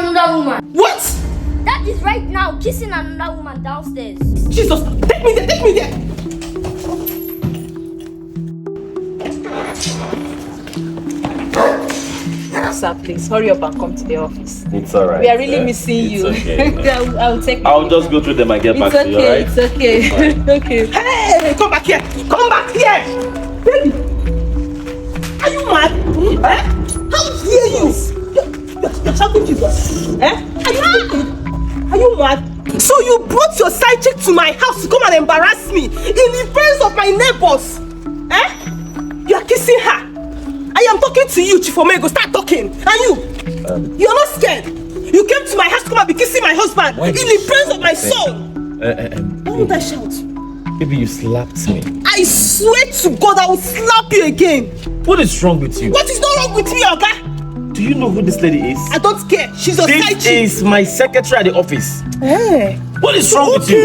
another woman. What? That is right now kissing another woman downstairs. Jesus, take me there, take me there. Sir, please hurry up and come to the office. It's alright. We are really missing you. Okay. I'll take. I'll just go through them and get back to you, alright? It's okay. Okay. Hey, come back here. Come back here. Baby. Are you mad? Eh? How dare you? You're shouting Jesus. Eh? Are you mad? So you brought your side chick to my house to come and embarrass me in the presence of my neighbors? Eh? You are kissing her. I am talking to you, Chief Omego. Start talking. And you? You're not scared. You came to my house to come and be kissing my husband in the presence of my son. Why would I shout? Baby, you slapped me. I swear to God, I will slap you again. What is wrong with you? What is not wrong with me, Oga? Do you know who this lady is? I don't care. She's a side This chick. is my secretary at the office. Hey. What is wrong with you?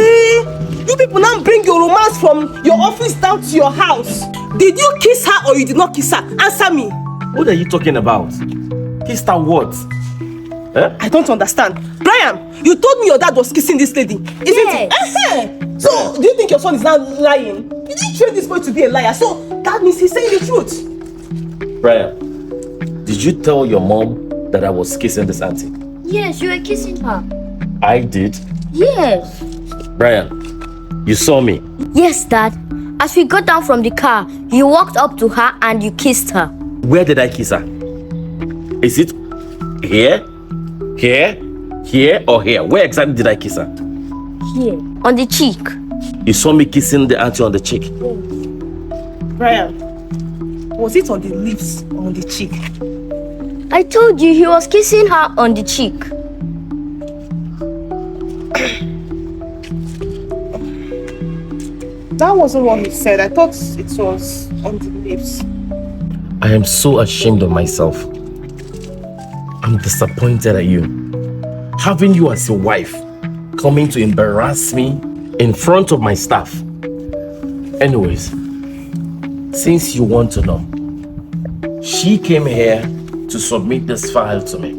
You people now bring your romance from your office down to your house. Did you kiss her or you did not kiss her? Answer me. What are you talking about? Kissed her what? Eh? I don't understand. Brian, you told me your dad was kissing this lady, isn't Yes. it? So, do you think your son is now lying? You didn't train this boy to be a liar, so that means he's saying the truth. Brian, did you tell your mom that I was kissing this auntie? Yes, you were kissing her. I did. Yes. Brian, you saw me. Yes, Dad. As we got down from the car, you walked up to her and you kissed her. Where did I kiss her? Is it here, here, here, or here? Where exactly did I kiss her? Here. On the cheek. You saw me kissing the auntie on the cheek. Brian, was it on the lips or on the cheek? I told you he was kissing her on the cheek. That wasn't what he said. I thought it was on the lips. I am so ashamed of myself. I'm disappointed at you. Having you as a wife, coming to embarrass me in front of my staff. Anyways, since you want to know, she came here to submit this file to me,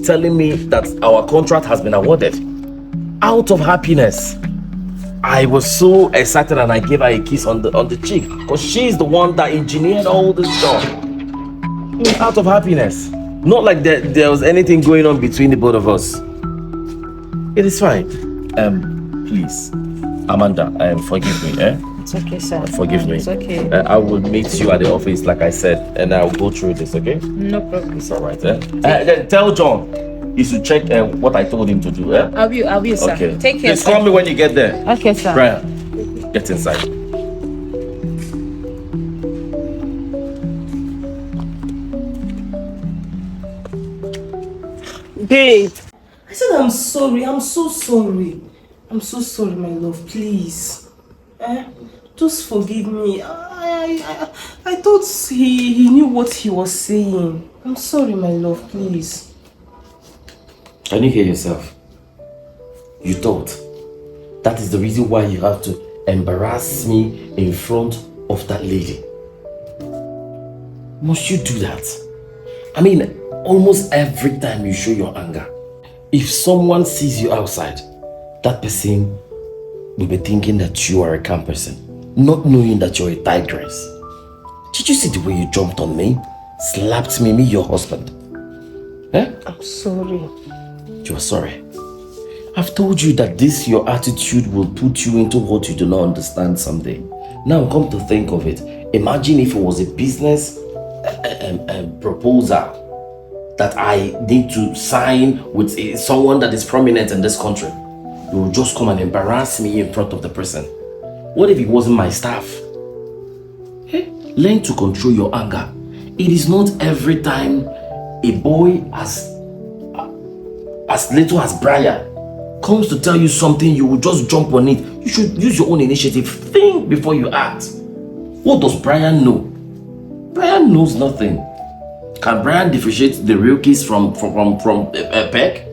telling me that our contract has been awarded. Out of happiness, I was so excited and I gave her a kiss on the cheek because she's the one that engineered all this stuff. Out of happiness. Not like there was anything going on between the both of us. It is fine. Please, Amanda, forgive me, eh? It's okay, sir. Forgive me. It's okay. I will meet you at the office, like I said, and I'll go through this, okay? No problem. It's alright, eh? Then tell John he should check what I told him to do, eh? I will, sir. Okay. Take care, Please call me when you get there. Okay, sir. Brian, get inside. Babe, I said I'm sorry. I'm so sorry. I'm so sorry, my love. Please. Just forgive me. I thought he knew what he was saying. I'm sorry, my love. Please. Can you hear yourself? You thought that is the reason why you have to embarrass me in front of that lady. Must you do that? I mean, almost every time you show your anger, if someone sees you outside, that person will be thinking that you are a calm person, not knowing that you're a tigress. Did you see the way you jumped on me? Slapped me, your husband? Eh? I'm sorry. You are sorry. I've told you that this your attitude will put you into what you do not understand someday. Now come to think of it, imagine if it was a business proposal that I need to sign with someone that is prominent in this country. You will just come and embarrass me in front of the person. What if it wasn't my staff? Hey, learn to control your anger. It is not every time a boy as little as Brian comes to tell you something, you will just jump on it. You should use your own initiative. Think before you act. What does Brian know? Brian knows nothing. Can Brian differentiate the real kiss from peck?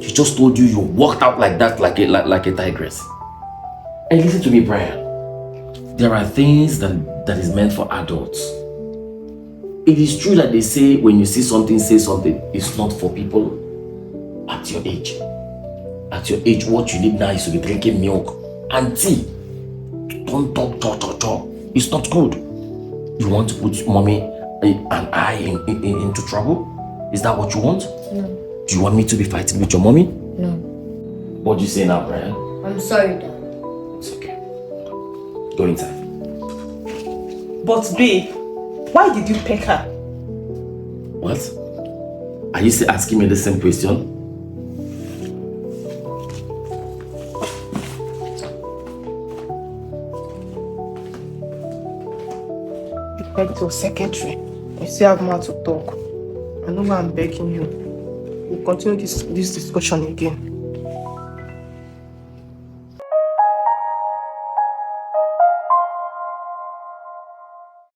He just told you walked out like that, like a tigress. And listen to me, Brian. There are things that is meant for adults. It is true that they say when you see something, say something. It's not for people at your age. At your age, what you need now is to be drinking milk and tea. Don't talk. It's not good. You want to put mommy and I into trouble? Is that what you want? No. Do you want me to be fighting with your mommy? No. What do you say now, Brian? I'm sorry, Dad. It's okay. Go inside. But babe, why did you peck her? What? Are you still asking me the same question? You pecked your secretary. You still have more to talk. I know why I'm begging you. We'll continue this discussion again.